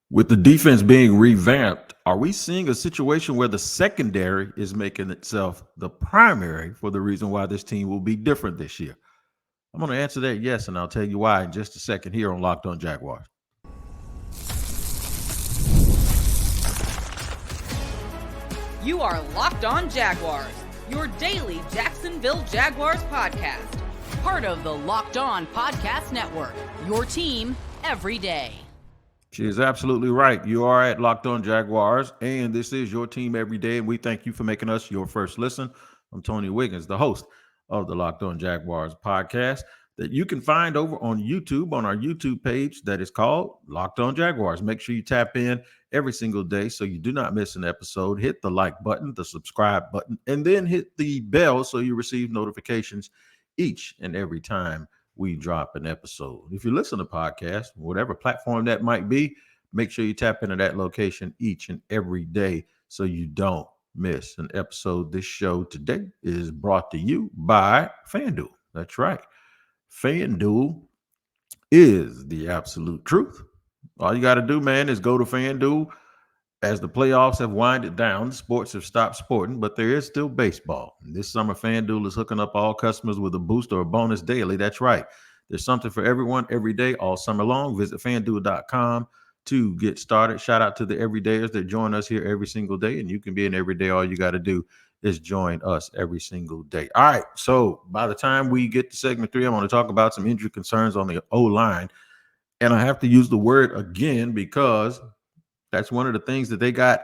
With the defense being revamped, are we seeing a situation where the secondary is making itself the primary for the reason why this team will be different this year? I'm going to answer that yes, and I'll tell you why in just a second here on Locked On Jaguars. You are Locked On Jaguars, your daily Jacksonville Jaguars podcast. Part of the Locked On Podcast Network, your team every day. She is absolutely right. You are at Locked On Jaguars, and this is your team every day, and we thank you for making us your first listen. I'm Tony Wiggins, the host of the Locked On Jaguars podcast that you can find over on YouTube, on our YouTube page that is called Locked On Jaguars. Make sure you tap in every single day so you do not miss an episode. Hit the like button, the subscribe button, and then hit the bell so you receive notifications each and every time we drop an episode. If you listen to podcasts, whatever platform that might be, make sure you tap into that location each and every day so you don't miss an episode. This show today is brought to you by FanDuel. That's right. FanDuel is the absolute truth. All you got to do, man, is go to FanDuel. As the playoffs have winded down, sports have stopped sporting, but there is still baseball. This summer, FanDuel is hooking up all customers with a boost or a bonus daily. That's right. There's something for everyone every day, all summer long. Visit FanDuel.com to get started. Shout out to the everydayers that join us here every single day, and you can be an everyday. All you got to do is join us every single day. All right, so by the time we get to segment 3, I'm going to talk about some injury concerns on the O-line, and I have to use the word again because that's one of the things that they got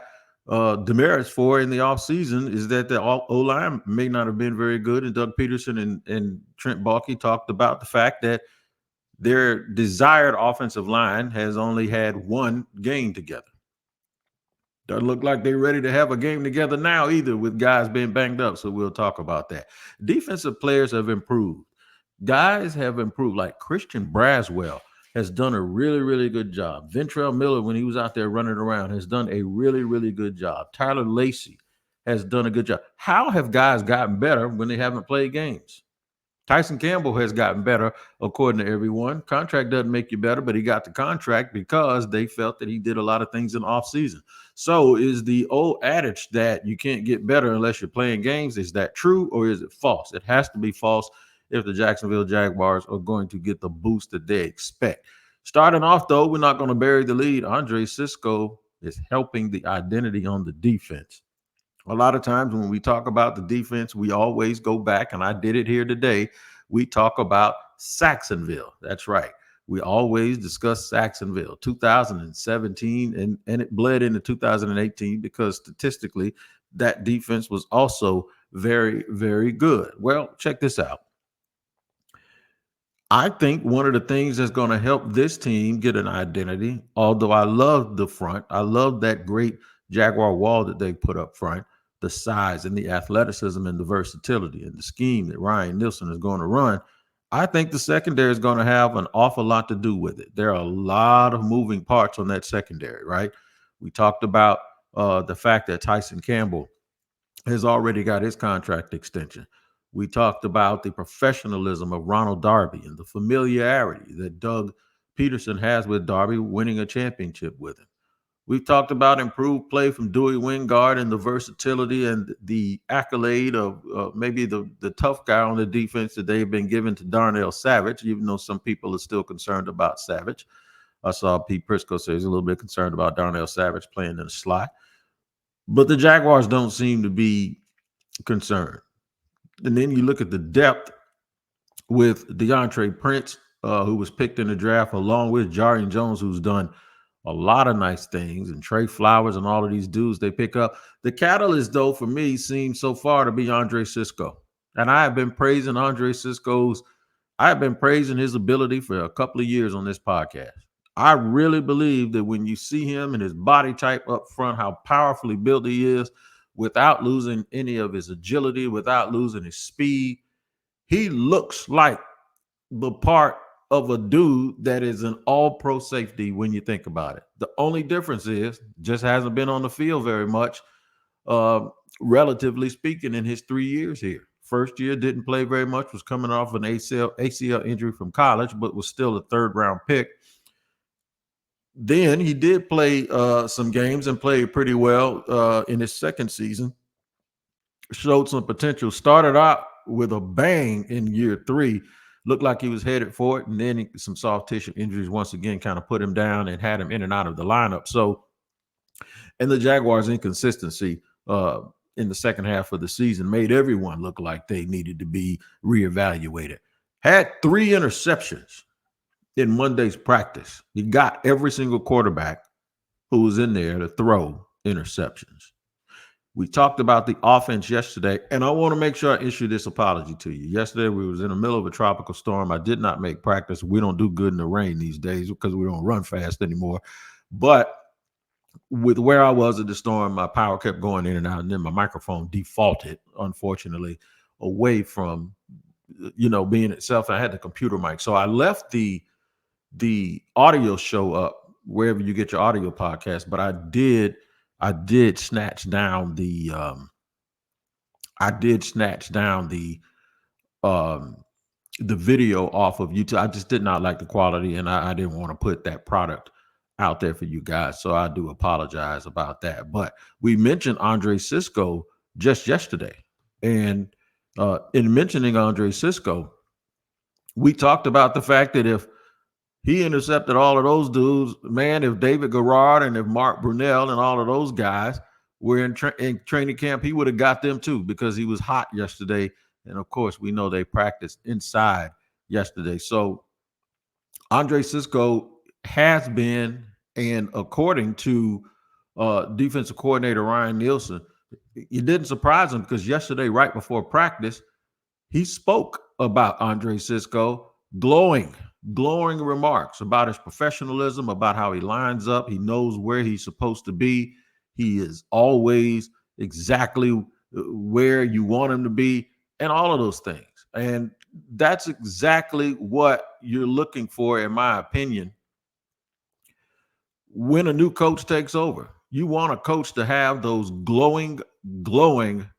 demerits for in the offseason is that the O-line may not have been very good. And Doug Peterson and Trent Baalke talked about the fact that their desired offensive line has only had one game together. Doesn't look like they're ready to have a game together now either with guys being banged up. So we'll talk about that. Defensive players have improved. Guys have improved, like Christian Braswell has done a really, really good job. Ventrell Miller, when he was out there running around, has done a really, really good job. Tyler Lacey has done a good job. How have guys gotten better when they haven't played games? Tyson Campbell has gotten better, according to everyone. Contract doesn't make you better, but he got the contract because they felt that he did a lot of things in the offseason. So is the old adage that you can't get better unless you're playing games, is that true or is it false? It has to be false if the Jacksonville Jaguars are going to get the boost that they expect. Starting off, though, we're not going to bury the lead. Andre Cisco is helping the identity on the defense. A lot of times when we talk about the defense, we always go back, and I did it here today. We talk about Sacksonville. That's right. We always discuss Sacksonville, 2017, and it bled into 2018 because statistically that defense was also very, very good. Well, check this out. I think one of the things that's going to help this team get an identity, although I love the front, I love that great Jaguar wall that they put up front, the size and the athleticism and the versatility and the scheme that Ryan Nielsen is going to run. I think the secondary is going to have an awful lot to do with it. There are a lot of moving parts on that secondary, right? We talked about the fact that Tyson Campbell has already got his contract extension. We talked about the professionalism of Ronald Darby and the familiarity that Doug Peterson has with Darby, winning a championship with him. We've talked about improved play from Dewey Wingard and the versatility and the accolade of maybe the tough guy on the defense that they've been given to Darnell Savage, even though some people are still concerned about Savage. I saw Pete Prisco say he's a little bit concerned about Darnell Savage playing in the slot. But the Jaguars don't seem to be concerned. And then you look at the depth with DeAndre Prince, who was picked in the draft, along with Jarian Jones, who's done a lot of nice things, and Trey Flowers and all of these dudes they pick up. The catalyst, though, for me seems so far to be Andre Cisco. And I have been praising I've been praising his ability for a couple of years on this podcast. I really believe that when you see him and his body type up front, how powerfully built he is, without losing any of his agility, without losing his speed, he looks like the part of a dude that is an all-pro safety when you think about it. The only difference is just hasn't been on the field very much, relatively speaking, in his 3 years here. First year didn't play very much, was coming off an ACL injury from college, but was still a third-round pick. Then he did play some games and played pretty well in his second season. Showed some potential. Started out with a bang in year 3. Looked like he was headed for it, and then some soft tissue injuries once again kind of put him down and had him in and out of the lineup. So, and the Jaguars' inconsistency in the second half of the season made everyone look like they needed to be reevaluated. Had 3 interceptions in Monday's practice. He got every single quarterback who was in there to throw interceptions. We talked about the offense yesterday, and I want to make sure I issue this apology to you. Yesterday, we was in the middle of a tropical storm. I did not make practice. We don't do good in the rain these days because we don't run fast anymore. But with where I was at the storm, my power kept going in and out, and then my microphone defaulted, unfortunately, away from, being itself. I had the computer mic. So I left the audio show up wherever you get your audio podcast, but I did snatch down the the video off of YouTube. I just did not like the quality, and I didn't want to put that product out there for you guys. So I do apologize about that. But we mentioned Andre Cisco just yesterday. And in mentioning Andre Cisco, we talked about the fact that if he intercepted all of those dudes, man, if David Garrard and if Mark Brunell and all of those guys were in training camp, he would have got them too, because he was hot yesterday. And of course, we know they practiced inside yesterday. So Andre Cisco has been, and according to defensive coordinator Ryan Nielsen, it didn't surprise him, because yesterday, right before practice, he spoke about Andre Cisco, glowing remarks about his professionalism, about how he lines up. He knows where he's supposed to be. He is always exactly where you want him to be, and all of those things. And that's exactly what you're looking for, in my opinion, when a new coach takes over. You want a coach to have those glowing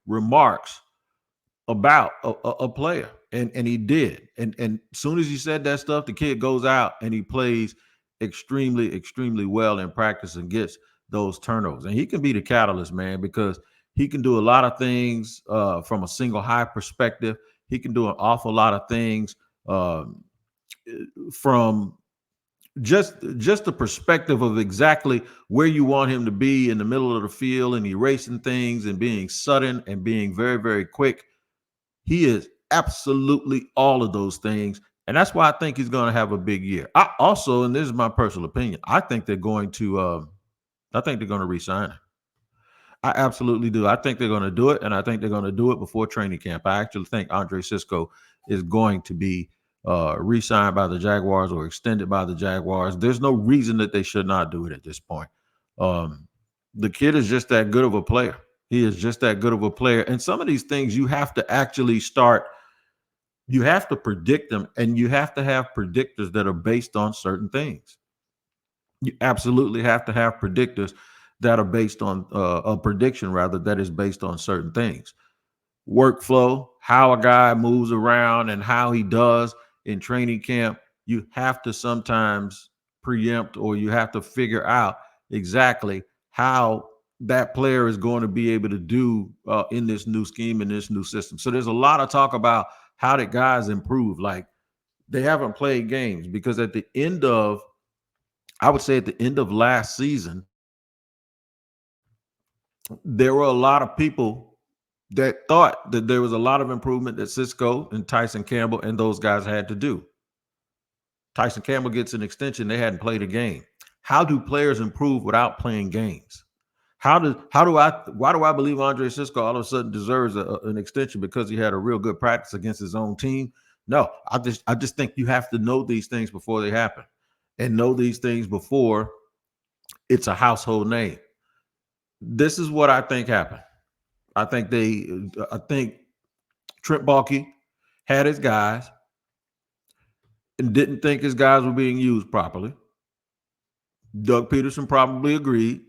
remarks about a player. And he did. And as soon as he said that stuff, the kid goes out and he plays extremely, extremely well in practice and gets those turnovers. And he can be the catalyst, man, because he can do a lot of things from a single high perspective. He can do an awful lot of things from just the perspective of exactly where you want him to be in the middle of the field, and erasing things and being sudden and being very, very quick. He is absolutely all of those things. And that's why I think he's going to have a big year. I also, and this is my personal opinion, I think they're going to re-sign him. I absolutely do. I think they're going to do it, and I think they're going to do it before training camp. I actually think Andre Cisco is going to be re-signed by the Jaguars or extended by the Jaguars. There's no reason that they should not do it at this point. The kid is just that good of a player. He is just that good of a player. And some of these things you have to actually you have to predict them, and you have to have predictors that are based on certain things. You absolutely have to have predictors that are based on a prediction, rather, that is based on certain things. Workflow, how a guy moves around and how he does in training camp. You have to sometimes preempt, or you have to figure out exactly how that player is going to be able to do in this new scheme, in this new system. So there's a lot of talk about how did guys improve. Like, they haven't played games, because at the end of last season, there were a lot of people that thought that there was a lot of improvement that Cisco and Tyson Campbell and those guys had to do. Tyson Campbell gets an extension. They hadn't played a game. How do players improve without playing games? Why do I believe Andre Cisco all of a sudden deserves an extension because he had a real good practice against his own team? No, I just think you have to know these things before they happen, and know these things before it's a household name. This is what I think happened. I think Trent Baalke had his guys and didn't think his guys were being used properly. Doug Peterson probably agreed.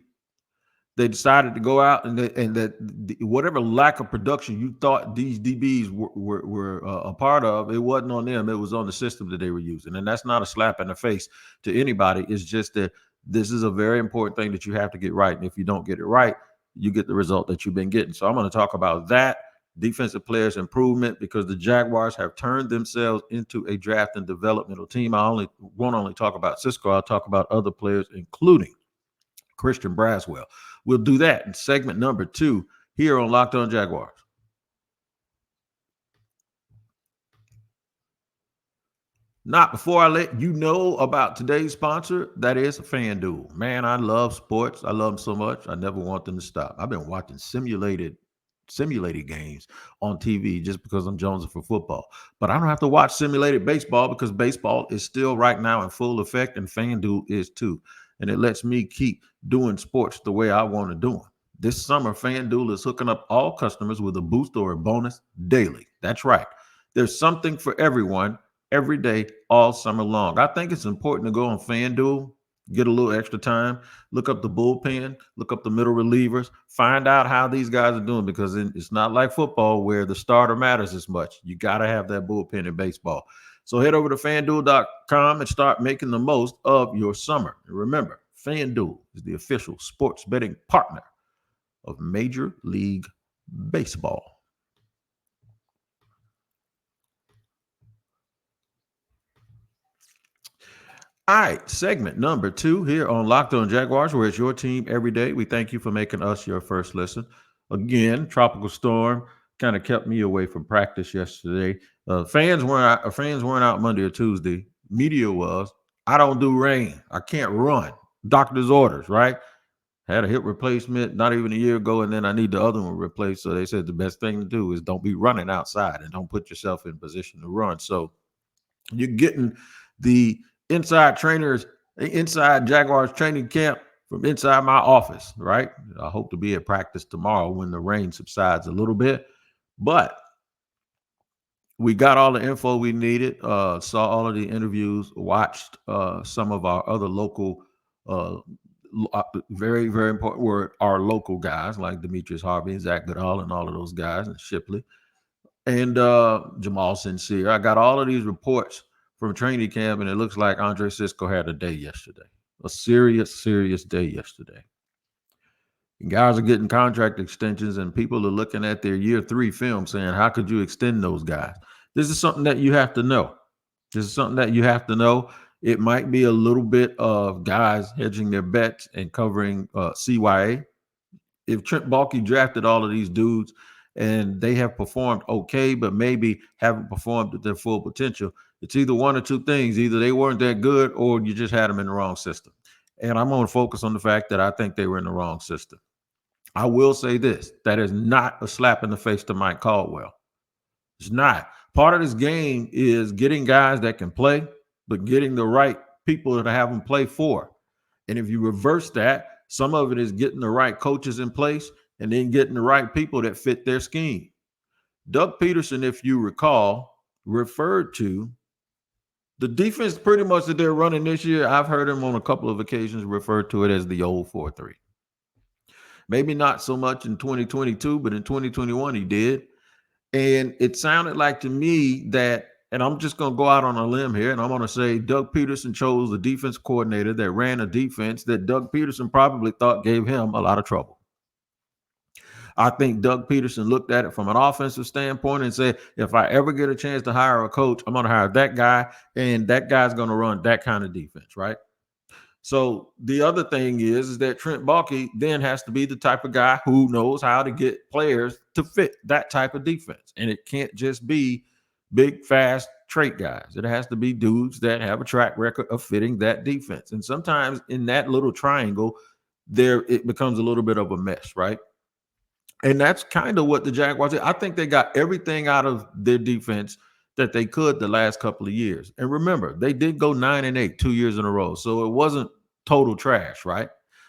They decided to go out and that whatever lack of production you thought these DBs were a part of, it wasn't on them. It was on the system that they were using. And that's not a slap in the face to anybody. It's just that This is a very important thing that you have to get right. And if you don't get it right, you get the result that you've been getting. So I'm going to talk about that defensive players improvement because the Jaguars have turned themselves into a draft and developmental team. I won't only talk about Cisco, I'll talk about other players, including Christian Braswell. We'll do that in segment number 2 here on Locked On Jaguars. Not before I let you know about today's sponsor, that is FanDuel. Man, I love sports. I love them so much. I never want them to stop. I've been watching simulated games on TV just because I'm jonesing for football. But I don't have to watch simulated baseball because baseball is still right now in full effect, and FanDuel is too. And it lets me keep doing sports the way I want to do them. This summer, FanDuel is hooking up all customers with a boost or a bonus daily. That's right. There's something for everyone every day, all summer long. I think it's important to go on FanDuel, get a little extra time, look up the bullpen, look up the middle relievers, find out how these guys are doing because it's not like football where the starter matters as much. You got to have that bullpen in baseball. So head over to FanDuel.com and start making the most of your summer. And remember, FanDuel is the official sports betting partner of Major League Baseball. All right, segment number 2 here on Locked On Jaguars, where it's your team every day. We thank you for making us your first listen. Again, tropical storm kind of kept me away from practice yesterday. Fans weren't out Monday or Tuesday. Media was. I don't do rain. I can't run. Doctor's orders, right? Had a hip replacement not even a year ago, and then I need the other one replaced. So they said the best thing to do is don't be running outside and don't put yourself in position to run. So you're getting the inside Jaguars training camp from inside my office, right? I hope to be at practice tomorrow when the rain subsides a little bit. But we got all the info we needed, saw all of the interviews, watched some of our other local, very, very important word, our local guys like Demetrius Harvey and Zach Goodall and all of those guys and Shipley and Jamal Sincere. I got all of these reports from training camp, and it looks like Andre Cisco had a day yesterday, a serious day yesterday. And guys are getting contract extensions, and people are looking at their year 3 film saying, how could you extend those guys? This is something that you have to know. It might be a little bit of guys hedging their bets and covering CYA. If Trent Baalke drafted all of these dudes and they have performed okay, but maybe haven't performed at their full potential, it's either one or two things. Either they weren't that good or you just had them in the wrong system. And I'm going to focus on the fact that I think they were in the wrong system. I will say this, that is not a slap in the face to Mike Caldwell. It's not. Part of this game is getting guys that can play, but getting the right people to have them play for. And if you reverse that, some of it is getting the right coaches in place and then getting the right people that fit their scheme. Doug Peterson, if you recall, referred to the defense pretty much that they're running this year. I've heard him on a couple of occasions refer to it as the old 4-3. Maybe not so much in 2022, but in 2021 he did. And it sounded like to me that, and I'm just going to go out on a limb here, and I'm going to say Doug Peterson chose a defense coordinator that ran a defense that Doug Peterson probably thought gave him a lot of trouble. I think Doug Peterson looked at it from an offensive standpoint and said, if I ever get a chance to hire a coach, I'm going to hire that guy, and that guy's going to run that kind of defense, right? So the other thing is that Trent Baalke then has to be the type of guy who knows how to get players to fit that type of defense. And it can't just be big, fast trait guys. It has to be dudes that have a track record of fitting that defense. And sometimes in that little triangle, it becomes a little bit of a mess, right? And that's kind of what the Jaguars did. I think they got everything out of their defense that they could the last couple of years. And remember, they did go 9-8 2 years in a row. So it wasn't total trash, right?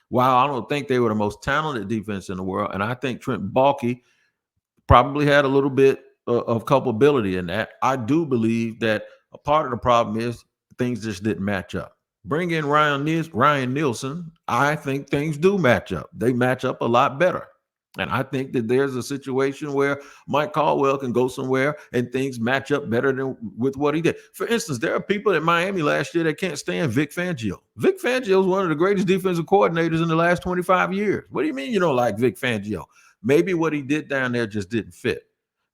While I don't think they were the most talented defense in the world, and I think Trent Baalke probably had a little bit of culpability in that, I do believe that a part of the problem is things just didn't match up. Bring in Ryan Nielsen, I think things do match up. They match up a lot better. And I think that there's a situation where Mike Caldwell can go somewhere and things match up better than with what he did. For instance, there are people in Miami last year that can't stand Vic Fangio. Vic Fangio is one of the greatest defensive coordinators in the last 25 years. What do you mean you don't like Vic Fangio? Maybe what he did down there just didn't fit.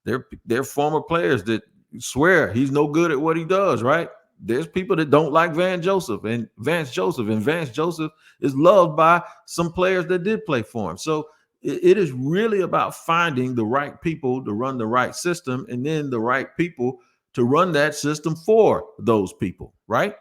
They're former players that swear he's no good at what he does, right? There's people that don't like Vance Joseph, and Vance Joseph is loved by some players that did play for him. So it is really about finding the right people to run the right system, and then the right people to run that system for those people, right?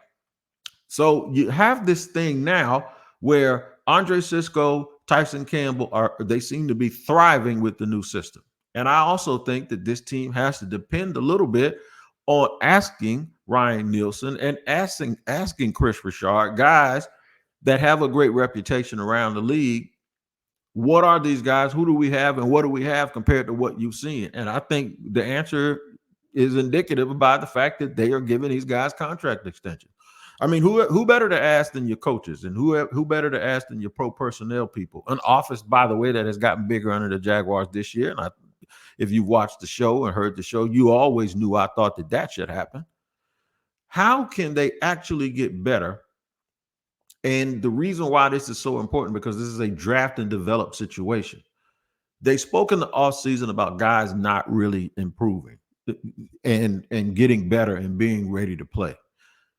So you have this thing now where Andre Cisco, Tyson Campbell they seem to be thriving with the new system. And I also think that this team has to depend a little bit on asking Ryan Nielsen and asking Chris Richard, guys that have a great reputation around the league. What are these guys? Who do we have, and what do we have compared to what you've seen? And I think the answer is indicative by the fact that they are giving these guys contract extensions. I mean, who better to ask than your coaches, and who better to ask than your pro personnel people? An office, by the way, that has gotten bigger under the Jaguars this year. And if you watched the show and heard the show, you always knew I thought that should happen. How can they actually get better? And the reason why this is so important, because this is a draft and develop situation. They spoke in the offseason about guys not really improving and getting better and being ready to play.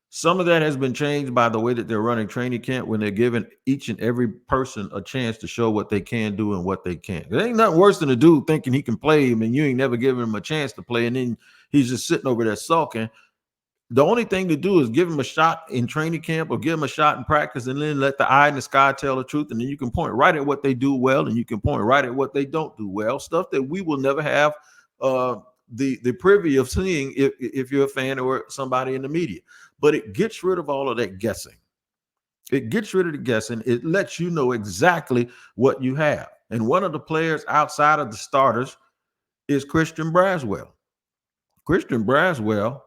Some of that has been changed by the way that they're running training camp, when they're giving each and every person a chance to show what they can do and what they can't. There ain't nothing worse than a dude thinking he can play him and you ain't never given him a chance to play, and then he's just sitting over there sulking. The only thing to do is give him a shot in training camp or give him a shot in practice, and then let the eye in the sky tell the truth. And then you can point right at what they do well, and you can point right at what they don't do well. Stuff that we will never have the privy of seeing if you're a fan or somebody in the media. But it gets rid of all of that guessing. It gets rid of the guessing. It lets you know exactly what you have. And one of the players outside of the starters is Christian Braswell. Christian Braswell,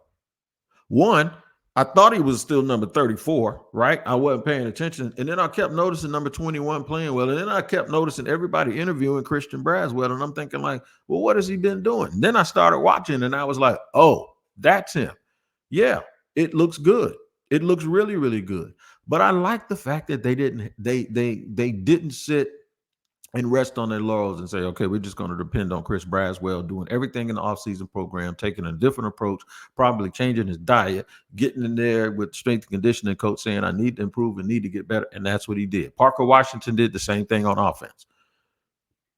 one, I thought he was still number 34, right? I wasn't paying attention. And then I kept noticing number 21 playing well. And then I kept noticing everybody interviewing Christian Braswell. And I'm thinking like, well, what has he been doing? And then I started watching and I was like, oh, that's him. Yeah, it looks good. It looks really, really good. But I like the fact that they didn't sit and rest on their laurels and say, okay, we're just going to depend on Chris Braswell doing everything in the offseason program, taking a different approach, probably changing his diet, getting in there with strength and conditioning coach saying, I need to improve and need to get better. And that's what he did. Parker Washington did the same thing on offense.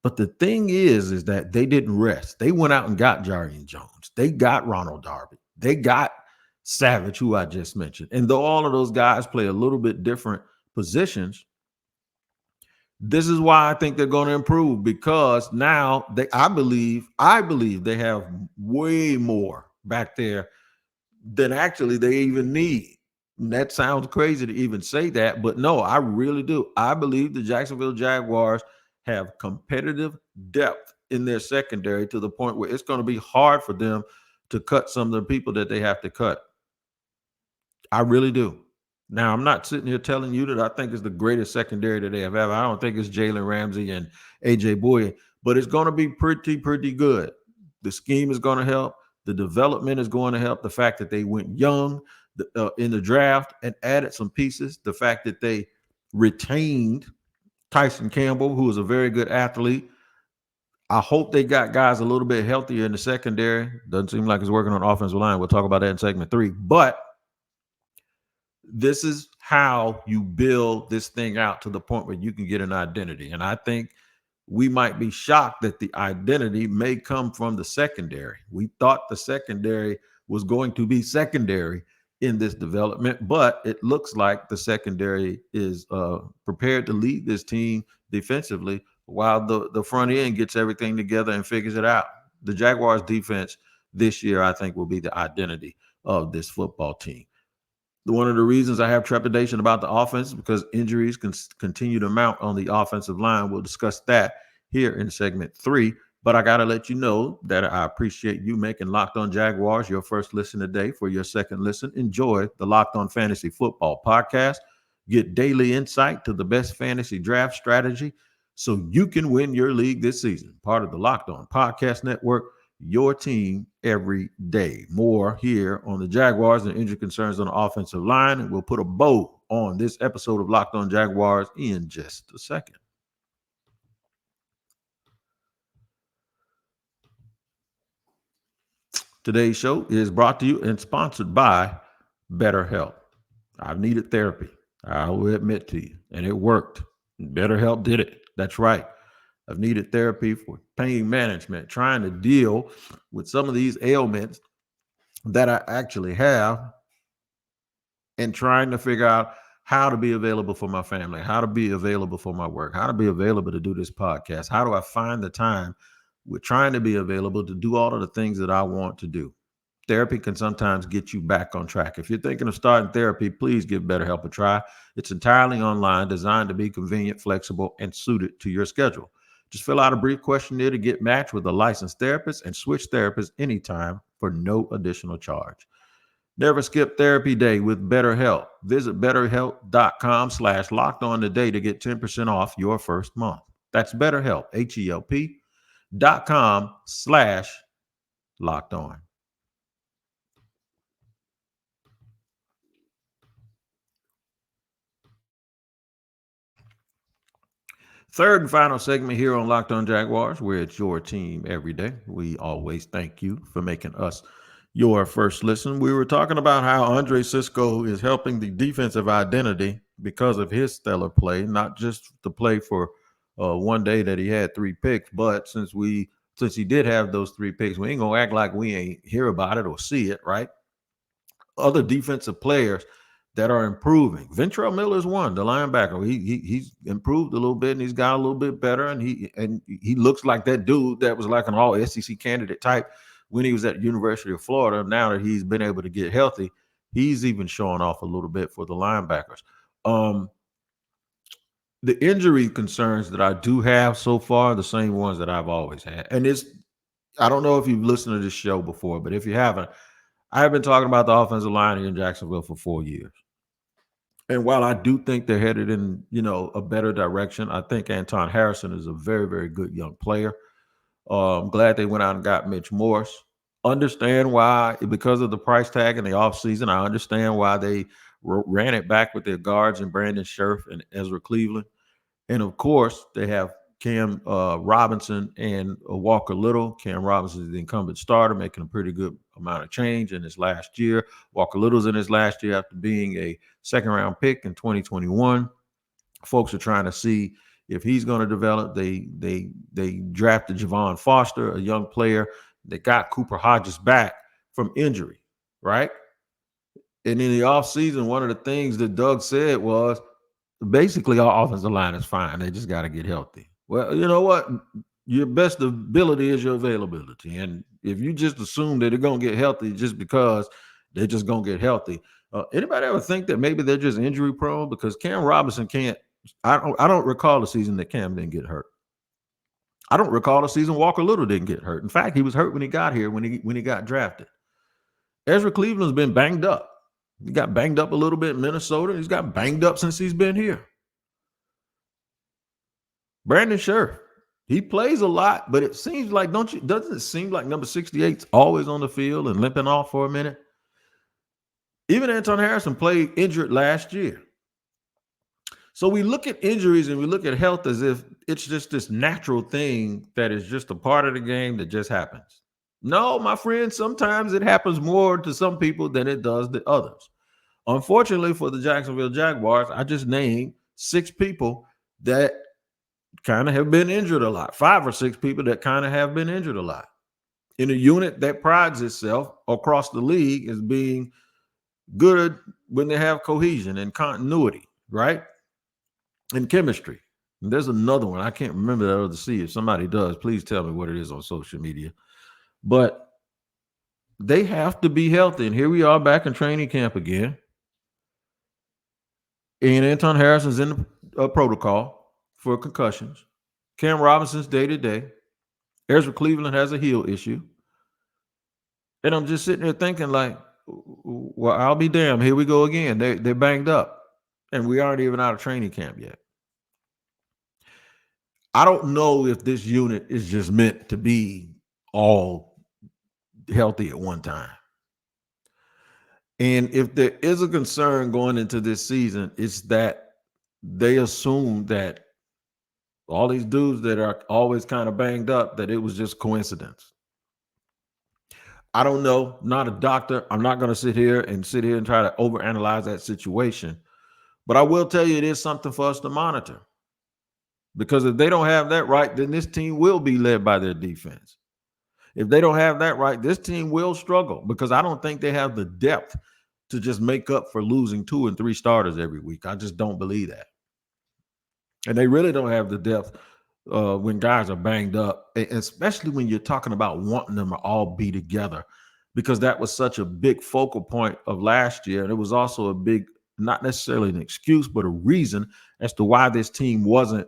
But the thing is that they didn't rest. They went out and got Jarian Jones. They got Ronald Darby. They got Savage, who I just mentioned. And though all of those guys play a little bit different positions, this is why I think they're going to improve, because now I believe they have way more back there than actually they even need. And that sounds crazy to even say that, but no, I really do. I believe the Jacksonville Jaguars have competitive depth in their secondary to the point where it's going to be hard for them to cut some of the people that they have to cut. I really do. Now, I'm not sitting here telling you that I think it's the greatest secondary that they have ever. I don't think it's Jalen Ramsey and A.J. Boye, but it's going to be pretty good. The scheme is going to help. The development is going to help. The fact that they went young in the draft and added some pieces. The fact that they retained Tyson Campbell, who is a very good athlete. I hope they got guys a little bit healthier in the secondary. Doesn't seem like it's working on offensive line. We'll talk about that in segment 3. But this is how you build this thing out to the point where you can get an identity. And I think we might be shocked that the identity may come from the secondary. We thought the secondary was going to be secondary in this development, but it looks like the secondary is prepared to lead this team defensively while the front end gets everything together and figures it out. The Jaguars defense this year, I think, will be the identity of this football team. One of the reasons I have trepidation about the offense is because injuries can continue to mount on the offensive line. We'll discuss that here in segment 3. But I got to let you know that I appreciate you making Locked On Jaguars your first listen today. For your second listen, enjoy the Locked On Fantasy Football podcast. Get daily insight to the best fantasy draft strategy, so you can win your league this season. Part of the Locked On Podcast Network, your team every day. More here on the Jaguars and injury concerns on the offensive line. And we'll put a bow on this episode of Locked On Jaguars in just a second. Today's show is brought to you and sponsored by BetterHelp. I've needed therapy. I will admit to you, and it worked. BetterHelp did it. That's right. I've needed therapy for pain management, trying to deal with some of these ailments that I actually have, and trying to figure out how to be available for my family, how to be available for my work, how to be available to do this podcast. How do I find the time with trying to be available to do all of the things that I want to do? Therapy can sometimes get you back on track. If you're thinking of starting therapy, please give BetterHelp a try. It's entirely online, designed to be convenient, flexible, and suited to your schedule. Just fill out a brief questionnaire to get matched with a licensed therapist and switch therapists anytime for no additional charge. Never skip therapy day with BetterHelp. Visit betterhelp.com/lockedon today to get 10% off your first month. That's BetterHelp, HELP.com/lockedon. Third and final segment here on Locked On Jaguars, where it's your team every day. We always thank you for making us your first listen. We were talking about how Andre Cisco is helping the defensive identity because of his stellar play, not just the play for one day that he had 3 picks, but since he did have those 3 picks, we ain't gonna act like we ain't hear about it or see it, right? Other defensive players that are improving. Ventrell Miller's one, the linebacker. He's improved a little bit, and he's got a little bit better, and he looks like that dude that was like an all SEC candidate type when he was at the University of Florida. Now that he's been able to get healthy, he's even showing off a little bit for the linebackers. The injury concerns that I do have so far are the same ones that I've always had. And I don't know if you've listened to this show before, but if you haven't, I have been talking about the offensive line here in Jacksonville for 4 years. And while I do think they're headed in, a better direction, I think Anton Harrison is a very, very good young player. I'm glad they went out and got Mitch Morse. Understand why, because of the price tag in the offseason, I understand why they ran it back with their guards and Brandon Scherf and Ezra Cleveland. And of course, they have Cam Robinson and Walker Little. Cam Robinson is the incumbent starter, making a pretty good amount of change in his last year. Walker Little's in his last year after being a second-round pick in 2021. Folks are trying to see if he's going to develop. They drafted Javon Foster, a young player. They got Cooper Hodges back from injury, right? And in the offseason, one of the things that Doug said was, basically, our offensive line is fine. They just got to get healthy. Well, you know what? Your best ability is your availability. And if you just assume that they're going to get healthy just because they're just going to get healthy, anybody ever think that maybe they're just injury prone? Because Cam Robinson can't. I don't recall the season that Cam didn't get hurt. I don't recall the season Walker Little didn't get hurt. In fact, he was hurt when he got here, when he got drafted. Ezra Cleveland's been banged up. He got banged up a little bit in Minnesota. He's got banged up since he's been here. Brandon Scherf, he plays a lot, but it seems like, doesn't it seem like number 68's always on the field and limping off for a minute? Even Anton Harrison played injured last year. So we look at injuries and we look at health as if it's just this natural thing that is just a part of the game that just happens. No, my friend, sometimes it happens more to some people than it does to others. Unfortunately for the Jacksonville Jaguars, I just named 6 people that kind of have been injured a lot. 5 or 6 people that kind of have been injured a lot. In a unit that prides itself across the league as being good when they have cohesion and continuity, right? And chemistry. And there's another one. I can't remember that other C. If somebody does, please tell me what it is on social media. But they have to be healthy. And here we are back in training camp again. And Anton Harrison's in the protocol for concussions. Cam Robinson's day-to-day. Ezra Cleveland has a heel issue. And I'm just sitting there thinking like, well, I'll be damned. Here we go again. They're banged up. And we aren't even out of training camp yet. I don't know if this unit is just meant to be all healthy at one time. And if there is a concern going into this season, it's that they assume that all these dudes that are always kind of banged up, that it was just coincidence. I don't know, not a doctor. I'm not going to sit here and try to overanalyze that situation. But I will tell you it is something for us to monitor. Because if they don't have that right, then this team will be led by their defense. If they don't have that right, this team will struggle because I don't think they have the depth to just make up for losing 2 and 3 starters every week. I just don't believe that. And they really don't have the depth when guys are banged up, especially when you're talking about wanting them to all be together, because that was such a big focal point of last year. And it was also a big, not necessarily an excuse, but a reason as to why this team wasn't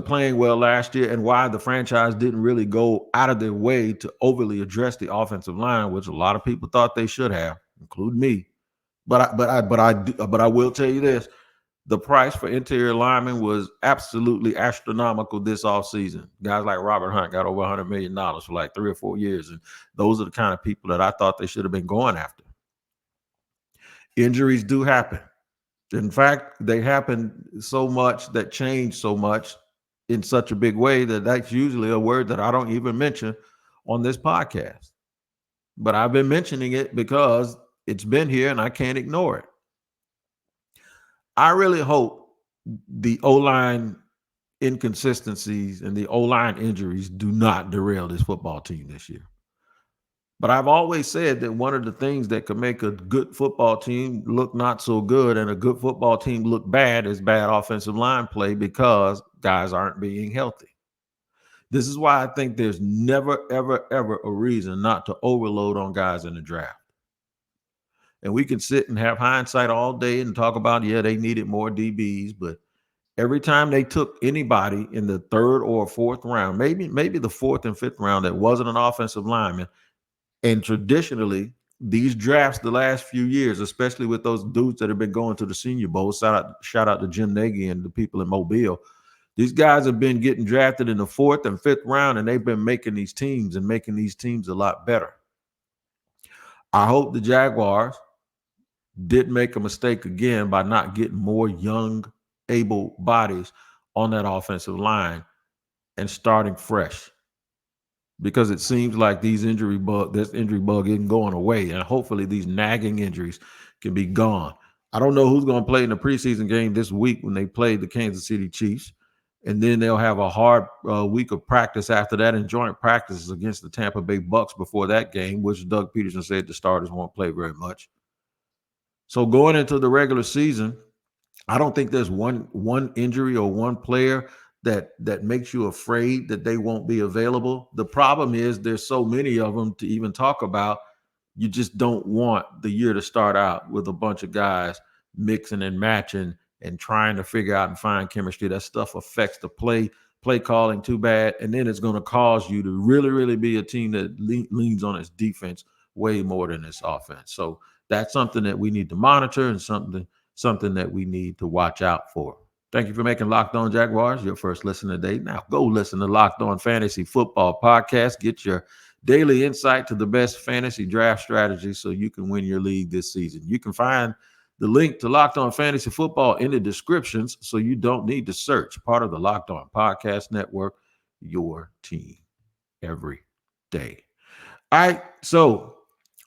playing well last year and why the franchise didn't really go out of their way to overly address the offensive line, which a lot of people thought they should have, including me. But I will tell you this. The price for interior linemen was absolutely astronomical this offseason. Guys like Robert Hunt got over $100 million for like 3 or 4 years. And those are the kind of people that I thought they should have been going after. Injuries do happen. In fact, they happen so much, that change so much in such a big way that that's usually a word that I don't even mention on this podcast. But I've been mentioning it because it's been here and I can't ignore it. I really hope the O-line inconsistencies and the O-line injuries do not derail this football team this year. But I've always said that one of the things that could make a good football team look not so good and a good football team look bad is bad offensive line play, because guys aren't being healthy. This is why I think there's never, ever, ever a reason not to overload on guys in the draft. And we can sit and have hindsight all day and talk about, yeah, they needed more DBs, but every time they took anybody in the 3rd or 4th round, maybe the 4th and 5th round that wasn't an offensive lineman, and traditionally these drafts the last few years, especially with those dudes that have been going to the Senior Bowl, shout out to Jim Nagy and the people in Mobile, these guys have been getting drafted in the 4th and 5th round, and they've been making these teams a lot better. I hope the Jaguars did make a mistake again by not getting more young, able bodies on that offensive line and starting fresh, because it seems like this injury bug isn't going away, and hopefully these nagging injuries can be gone. I don't know who's going to play in the preseason game this week when they play the Kansas City Chiefs, and then they'll have a hard week of practice after that, and joint practices against the Tampa Bay Bucks before that game, which Doug Peterson said the starters won't play very much. So going into the regular season, I don't think there's one injury or one player that makes you afraid that they won't be available. The problem is there's so many of them to even talk about. You just don't want the year to start out with a bunch of guys mixing and matching and trying to figure out and find chemistry. That stuff affects the play calling too bad, and then it's going to cause you to really, really be a team that leans on its defense way more than its offense. So that's something that we need to monitor and something that we need to watch out for. Thank you for making Locked On Jaguars your first listen today. Now go listen to Locked On Fantasy Football Podcast. Get your daily insight to the best fantasy draft strategies so you can win your league this season. You can find the link to Locked On Fantasy Football in the descriptions, so you don't need to search. Part of the Locked On Podcast Network, your team every day. All right, so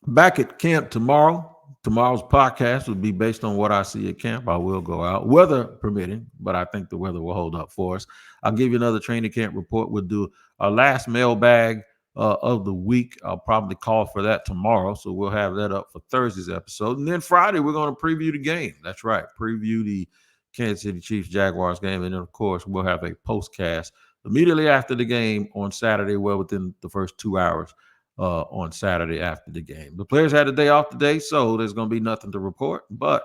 back at camp tomorrow. Tomorrow's podcast will be based on what I see at camp. I will go out, weather permitting, but I think the weather will hold up for us. I'll give you another training camp report. We'll do our last mailbag of the week. I'll probably call for that tomorrow, so we'll have that up for Thursday's episode. And then Friday, we're going to preview the game. That's right, preview the Kansas City Chiefs Jaguars game. And then, of course, we'll have a postcast immediately after the game on Saturday, well within the first 2 hours. On Saturday after the game. The players had a day off today, so there's going to be nothing to report, but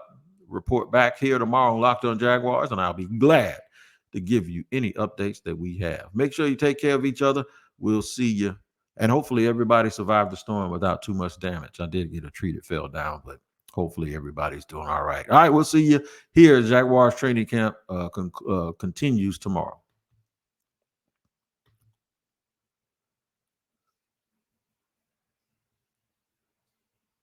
report back here tomorrow on Locked On Jaguars, and I'll be glad to give you any updates that we have. Make sure you take care of each other. We'll see you, and hopefully everybody survived the storm without too much damage. I did get a tree that fell down, but hopefully everybody's doing all right. All right, we'll see you here. Jaguars training camp continues tomorrow.